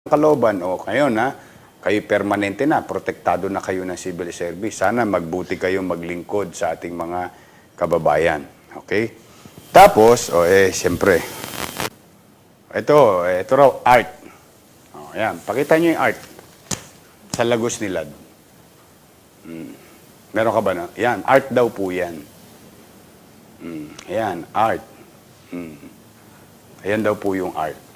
Kalooban, o ngayon kayo permanente na, protektado na kayo ng civil service. Sana magbuti kayo maglingkod sa ating mga kababayan. Okay? Tapos, siyempre, ito raw, art. Ayan, pakita nyo yung art sa Lagos Nilad. Meron ka ba na? Yan, art daw po yan. Ayan, art. Ayan daw po yung art.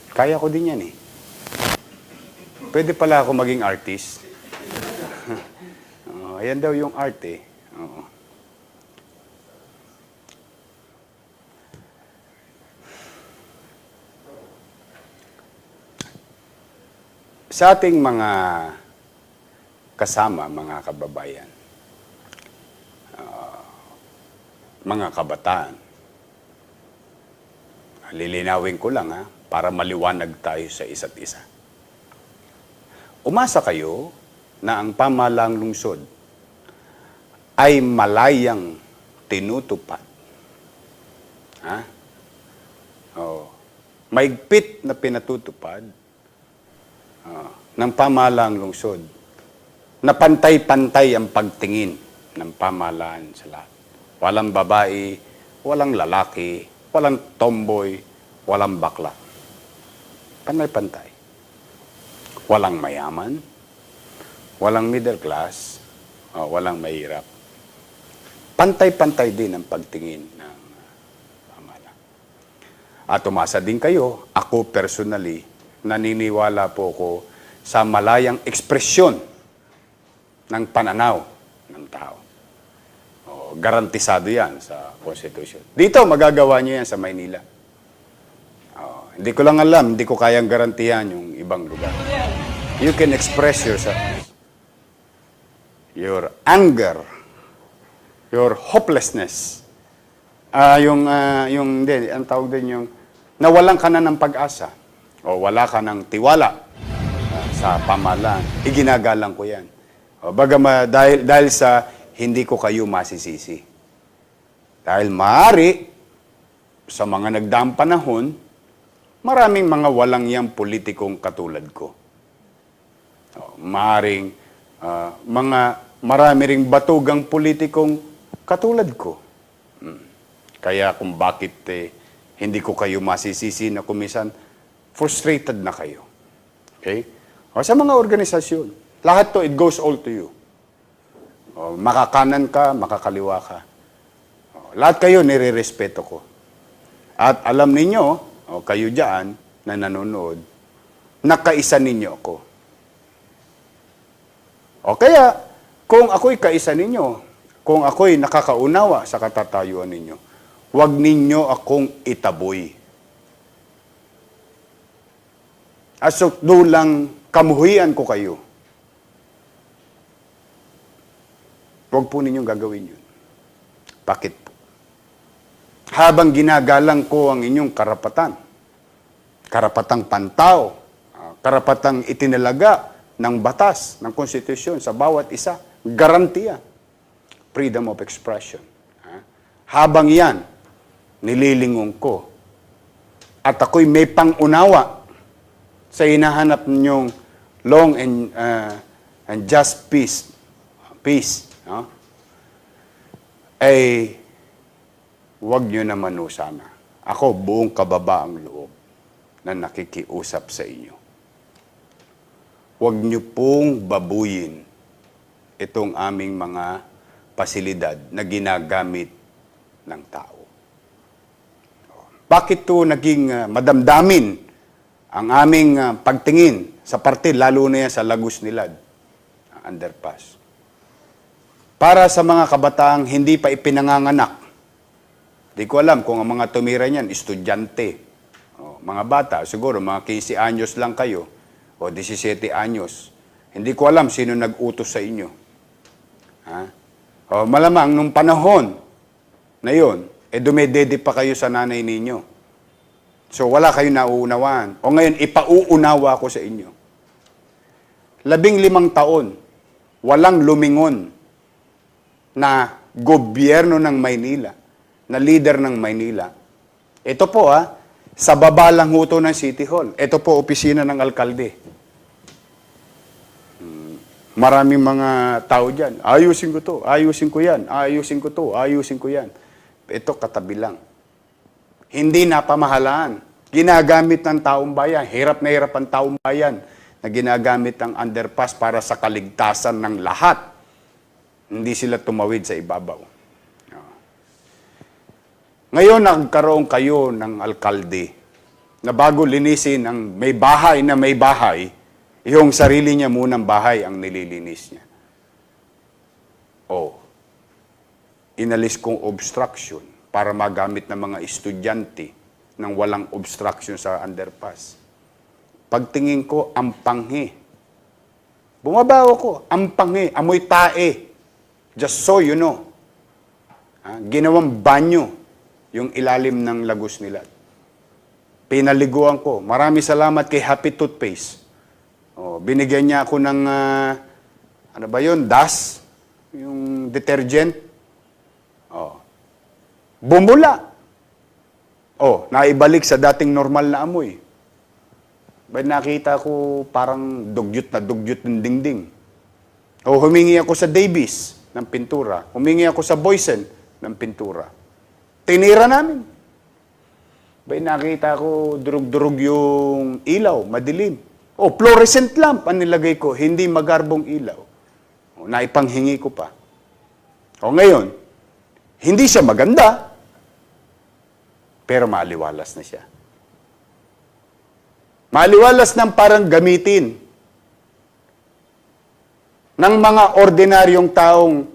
Kaya ko din yan eh. Pwede pala ako maging artist. Ayan daw yung art eh. Oo. Sa ating mga kasama, mga kababayan, mga kabataan, lilinawin ko lang para maliwanag tayo sa isa't isa. Umasa kayo na ang pamahalaang lungsod ay malayang tinutupad. Maigpit na pinatutupad ng pamahalaang lungsod na pantay-pantay ang pagtingin ng pamahalaan sa lahat. Walang babae, walang lalaki, walang tomboy, walang bakla. Pantay-pantay. Walang mayaman, walang middle class, walang mahirap. Pantay-pantay din ang pagtingin ng pamahalaan. At umasa din kayo, ako personally, naniniwala po ko sa malayang ekspresyon ng pananaw ng tao. Garantisado yan sa Constitution. Dito, magagawa nyo yan sa Maynila. Hindi ko lang alam, hindi ko kayang garantihan yung ibang lugar. You can express yourself. Your anger, your hopelessness, ang tawag din yung, nawalan ka na ng pag-asa, o wala ka ng tiwala sa pamahalaan, iginagalang ko yan. Dahil sa hindi ko kayo masisisi. Dahil maaari, sa mga nagdaang panahon, maraming mga walang yang politikong katulad ko. Marami ring batugang politikong katulad ko. Kaya kung bakit hindi ko kayo masisisi na kumisan, frustrated na kayo. Okay? Sa mga organisasyon, lahat to, it goes all to you. Makakanan ka, makakaliwa ka. Lahat kayo nire-respeto ko. At alam ninyo, kayo dyan na nanonood, nakaisa ninyo ako. Kaya, kung ako'y kaisa ninyo, kung ako'y nakakaunawa sa katatayuan ninyo, huwag ninyo akong itaboy. Asok dulang kamuhian ko kayo. Huwag po ninyong gagawin yun. Bakit po? Habang ginagalang ko ang inyong karapatan, karapatang pantao, karapatang itinalaga ng batas, ng konstitusyon sa bawat isa, garantiya, freedom of expression. Habang yan, nililingon ko, at ako'y may pangunawa sa hinahanap ninyong long and just peace, ay huwag nyo naman sana. Ako, buong kababaang loob na nakikiusap sa inyo. Huwag nyo pong babuyin itong aming mga pasilidad na ginagamit ng tao. Bakit to naging madamdamin ang aming pagtingin sa parte, lalo na yan sa Lagos Nilad, underpass? Para sa mga kabataang hindi pa ipinanganganak, di ko alam kung ang mga tumira niyan, estudyante, mga bata, siguro mga 15 anyos lang kayo, o 17 anyos. Hindi ko alam sino nag-utos sa inyo. Malamang nung panahon na yun, dumedede pa kayo sa nanay ninyo. So wala kayo nauunawaan. O ngayon, ipauunawa ko sa inyo. 15 taon, walang lumingon na gobyerno ng Maynila, na leader ng Maynila. Ito po Sa baba lang ho to ng City Hall. Ito po, opisina ng alkalde. Maraming mga tao dyan. Ayusin ko to, ayusin ko yan, ayusin ko to, ayusin ko yan. Ito, katabi lang. Hindi napamahalaan. Ginagamit ng taong bayan. Hirap na hirap ang taong bayan na ginagamit ang underpass para sa kaligtasan ng lahat. Hindi sila tumawid sa ibabaw. Ngayon, nagkaroon kayo ng alkalde na bago linisin ang may bahay na may bahay, yung sarili niya munang bahay ang nililinis niya. Inalis kong obstruction para magamit ng mga estudyante ng walang obstruction sa underpass. Pagtingin ko, ang panghi. Bumabaw ako, ang panghi, amoy tae. Just so you know. Ginawang banyo yung ilalim ng Lagos nila. Pinaliguan ko. Marami salamat kay Happy Toothpaste. Binigyan niya ako ng, ano ba yun, DAS, yung detergent. Bumula. Naibalik sa dating normal na amoy. Ba't nakita ko parang dugyot na dugyot ng dingding. Humingi ako sa Davies ng pintura. Humingi ako sa Boysen ng pintura. Tinira namin. Ba't nakita ko durug-durug yung ilaw, madilim. Fluorescent lamp ang nilagay ko, hindi magarbong ilaw. Naipanghingi ko pa. Ngayon, hindi siya maganda, pero maaliwalas na siya. Maaliwalas ng parang gamitin ng mga ordinaryong taong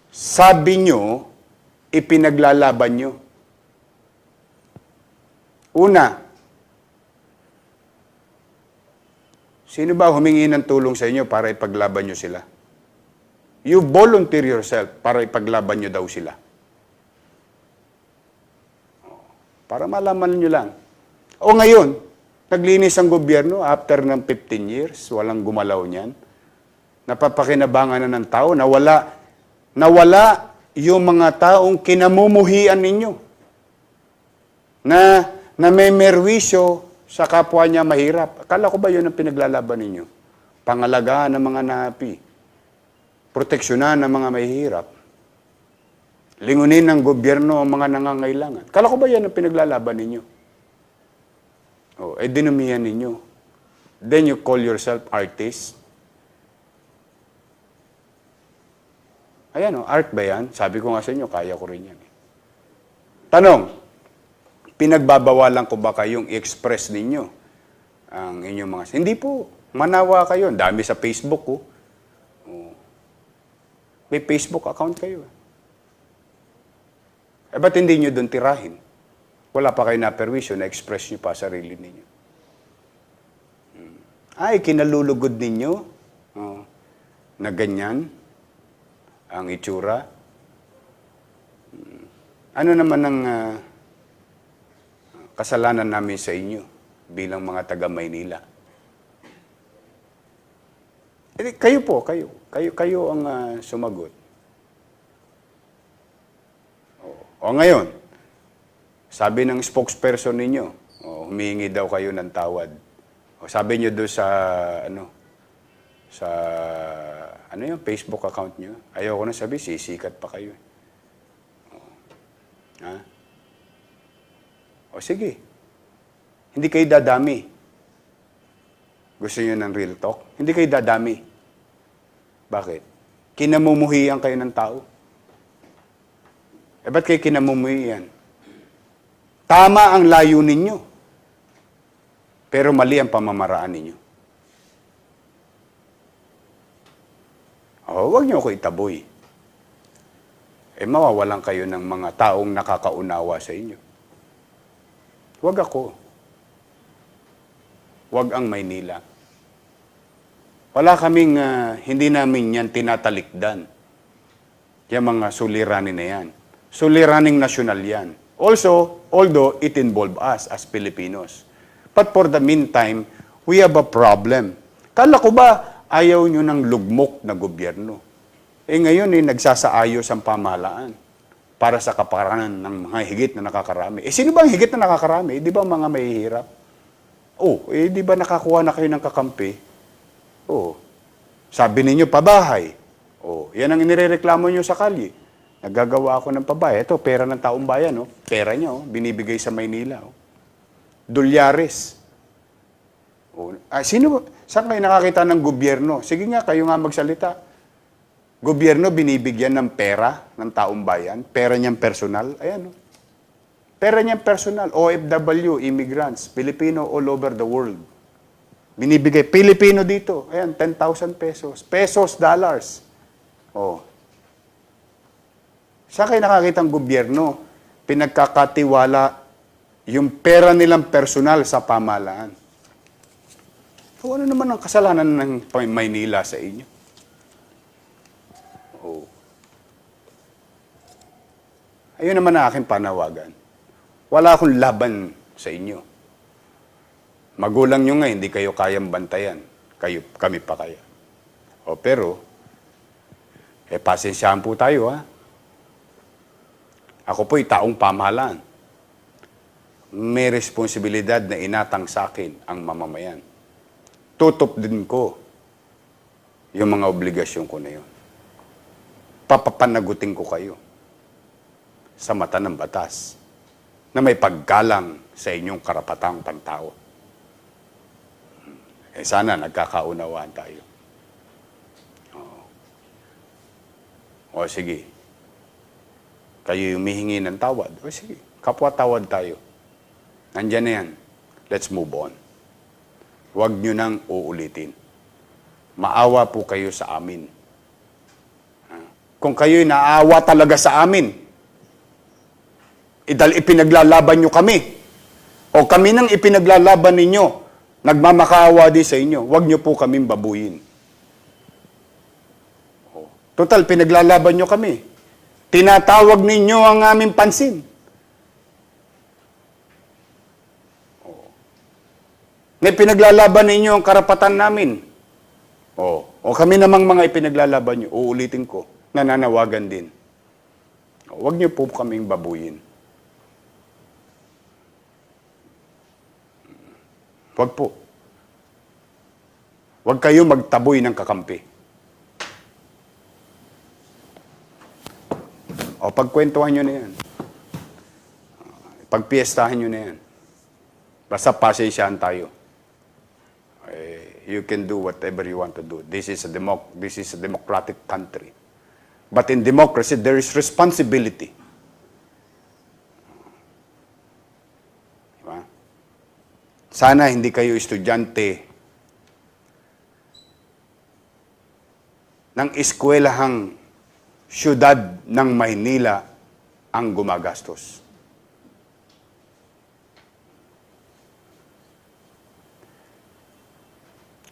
sabi nyo, ipinaglalaban nyo. Una, sino ba humingi ng tulong sa inyo para ipaglaban nyo sila? You volunteer yourself para ipaglaban nyo daw sila. Para malaman nyo lang. Ngayon, naglinis ang gobyerno after ng 15 years, walang gumalaw niyan. Napapakinabangan na ng tao, nawala yung mga taong kinamumuhian ninyo. Na may merwisyo sa kapwa niya mahirap. Akala ko ba yun ang pinaglalaban ninyo? Pangalagaan ng mga napi. Proteksyonan ng mga mahihirap. Lingunin ng gobyerno ang mga nangangailangan. Akala ko ba yan ang pinaglalaban ninyo? Dinumihan ninyo. Then you call yourself artist. Ayan, art ba yan? Sabi ko nga sa inyo, kaya ko rin yan. Tanong, pinagbabawalan ko ba kayong i-express ninyo ang inyong mga... Hindi po. Manawa kayo. Dami sa Facebook ko. May Facebook account kayo. Ba't hindi nyo doon tirahin? Wala pa kayo na perwisyo na express nyo pa sarili ninyo. Kinalulugod ninyo na ganyan ang itsura. Ano naman ang kasalanan namin sa inyo bilang mga taga-Maynila? Kayo po, kayo ang sumagot. Ngayon, sabi ng spokesperson ninyo, humingi daw kayo ng tawad. Sabi nyo doon sa yung Facebook account nyo, ayoko na sabi, sisikat pa kayo. Sige. Hindi kayo dadami. Gusto nyo ng real talk? Hindi kayo dadami. Bakit? Kinamumuhian kayo ng tao. Ba't kayo kinamumuhian? Tama ang layunin nyo. Pero mali ang pamamaraan ninyo. Huwag nyo ako itaboy. Mawawalan kayo ng mga taong nakakaunawa sa inyo. Huwag ako. Huwag ang Maynila. Wala kaming, hindi namin yan tinatalikdan. Yung mga suliranin na yan. Suliraning nasyonal yan. Also, although it involve us as Filipinos. But for the meantime, we have a problem. Kala ko ba ayaw nyo ng lugmok na gobyerno? Ngayon nagsasaayos ang pamahalaan. para sa kapakanan ng mga higit na nakakarami. Sino ba ang higit na nakakarami? Di ba mga mahihirap? Di ba nakakuha na kayo ng kakampi? Sabi ninyo, pabahay. Yan ang inirereklamo nyo sa kalye. Naggagawa ako ng pabahay. Ito, pera ng taong bayan. Pera niya, binibigay sa Maynila. Dolyares. Saan kayo nakakita ng gobyerno? Sige nga, kayo nga magsalita. Gobyerno binibigyan ng pera ng taong bayan. Pera niyang personal. Ayan. Pera niyang personal. OFW, immigrants, Filipino all over the world. Binibigay. Pilipino dito. Ayan, 10,000 pesos. Pesos, dollars. Saan kayo nakakita ng gobyerno? Pinagkakatiwala yung pera nilang personal sa pamahalaan. Ano naman ang kasalanan ng Maynila sa inyo? Ayun naman ang aking panawagan. Wala akong laban sa inyo. Magulang nyo nga, hindi kayo kayang bantayan. Kami pa kaya. Pero, pasensyahan po tayo, ha? Ako po'y taong pamahalaan. May responsibilidad na inatang sa akin ang mamamayan. Tutop din ko yung mga obligasyon ko na yun. Papapanagutin ko kayo sa mata ng batas na may paggalang sa inyong karapatang pantao. Sana nagkakaunawaan tayo. Sige. Kayo humihingi ng tawad. Sige. Kapwa-tawad tayo. Nandyan na yan. Let's move on. Huwag nyo nang uulitin. Maawa po kayo sa amin. Kung kayo'y naawa talaga sa amin, dahil ipinaglalaban nyo kami, o kami nang ipinaglalaban ninyo, nagmamakaawa din sa inyo, huwag nyo po kaming babuyin. Total, pinaglalaban nyo kami. Tinatawag ninyo ang aming pansin. May pinaglalaban ninyo ang karapatan namin. O kami namang mga ipinaglalaban nyo, uulitin ko, nananawagan din. Huwag nyo po kaming babuyin. Huwag po. Huwag kayo magtaboy ng kakampi. Pagkwentuhan nyo na yan. Pagpiestahan nyo na yan. Basta pasensyahan tayo. You can do whatever you want to do. This is a democratic country. But in democracy, there is responsibility. Diba? Sana hindi kayo estudyante ng eskwelahang siyudad ng Maynila ang gumagastos.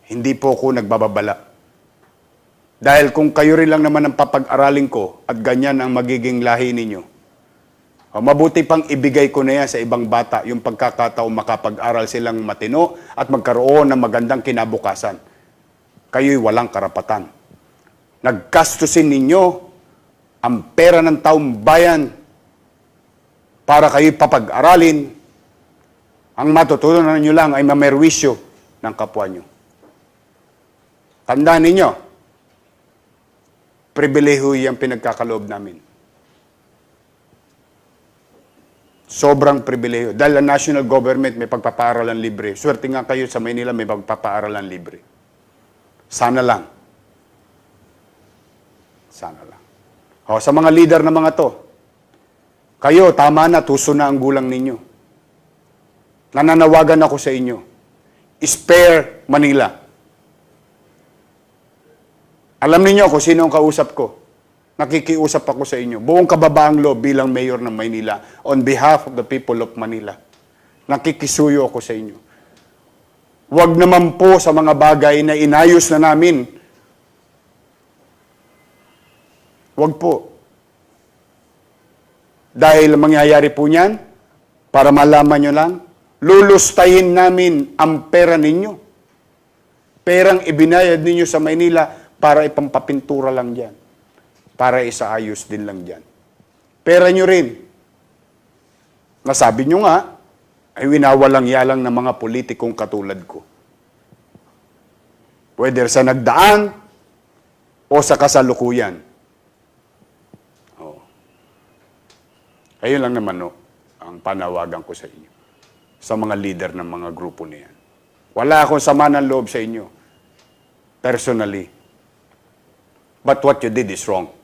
Hindi po ako nagbababala. Dahil kung kayo rin lang naman ang papag-aralin ko at ganyan ang magiging lahi ninyo, mabuti pang ibigay ko na yan sa ibang bata yung pagkakataong makapag-aral silang matino at magkaroon ng magandang kinabukasan. Kayo'y walang karapatan. Naggastusin ninyo ang pera ng taong bayan para kayo'y papag-aralin. Ang matutunan nyo lang ay mamerwisyo ng kapwa nyo. Tandaan ninyo, pribilehiyo yung pinagkakaloob namin. Sobrang pribilehiyo. Dahil ang national government may pagpapaaralan libre. Swerte nga kayo sa Maynila may pagpapaaralan libre. Sana lang. Sana lang. Sa mga leader na mga to, kayo, tama na, tuso na ang gulang ninyo. Nananawagan ako sa inyo. Spare Manila. Alam niyo kung sino ang kausap ko. Nakikiusap ako sa inyo. Buong kababaang loob bilang mayor ng Maynila on behalf of the people of Manila. Nakikisuyo ako sa inyo. Huwag naman po sa mga bagay na inayos na namin. Huwag po. Dahil mangyayari po niyan, para malaman nyo lang, lulustayin namin ang pera ninyo. Perang ibinayad ninyo sa Maynila para ipampapintura lang dyan. Para isaayos din lang dyan. Pera nyo rin. Nasabi nyo nga, ay winawalang-yalang ng mga politikong katulad ko. Whether sa nagdaan o sa kasalukuyan. Oh. Ayun lang naman, no, ang panawagan ko sa inyo. Sa mga leader ng mga grupo na yan. Wala akong sama ng loob sa inyo. Personally. But what you did is wrong.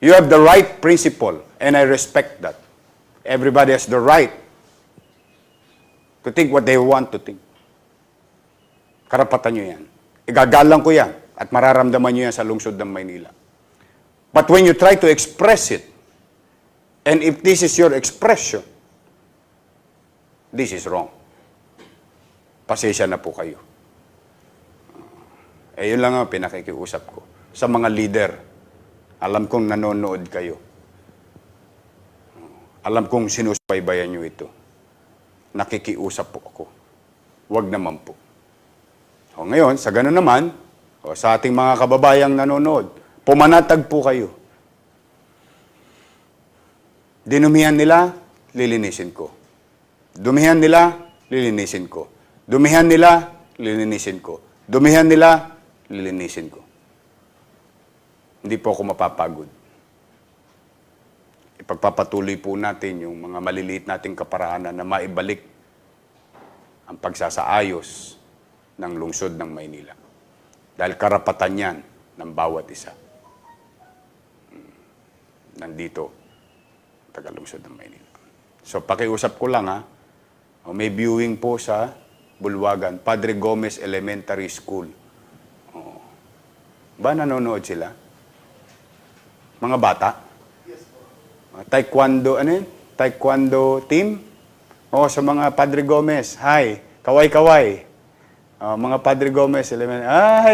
You have the right principle, and I respect that. Everybody has the right to think what they want to think. Karapatan nyo yan. Igagalang ko yan at mararamdaman nyo yan sa lungsod ng Maynila. But when you try to express it, and if this is your expression, this is wrong. Pasensya na po kayo. Yun lang ang pinakikiusap ko. Sa mga leader, alam kong nanonood kayo. Alam kong sinusubaybayan nyo ito. Nakikiusap po ako. Huwag naman po. O ngayon, sa ganun naman, sa ating mga kababayang nanonood, pumanatag po kayo. Dinumihan nila, lilinisin ko. Dumihan nila, lilinisin ko. Dumihan nila, lilinisin ko. Dumihan nila, lilinisin ko. Hindi po ako mapapagod. Ipagpapatuloy po natin yung mga maliliit nating kaparaanan na maibalik ang pagsasaayos ng lungsod ng Maynila. Dahil karapatan yan ng bawat isa. Nandito, taga-lungsod ng Maynila. So, pakiusap ko lang ha. May viewing po sa Bulwagan, Padre Gomez Elementary School. Ba nanonood sila? Mga bata? Yes po. Taekwondo, ano yun? Taekwondo team? Sa mga Padre Gomez. Hi, kaway-kaway. Mga Padre Gomez Elementary. Hi!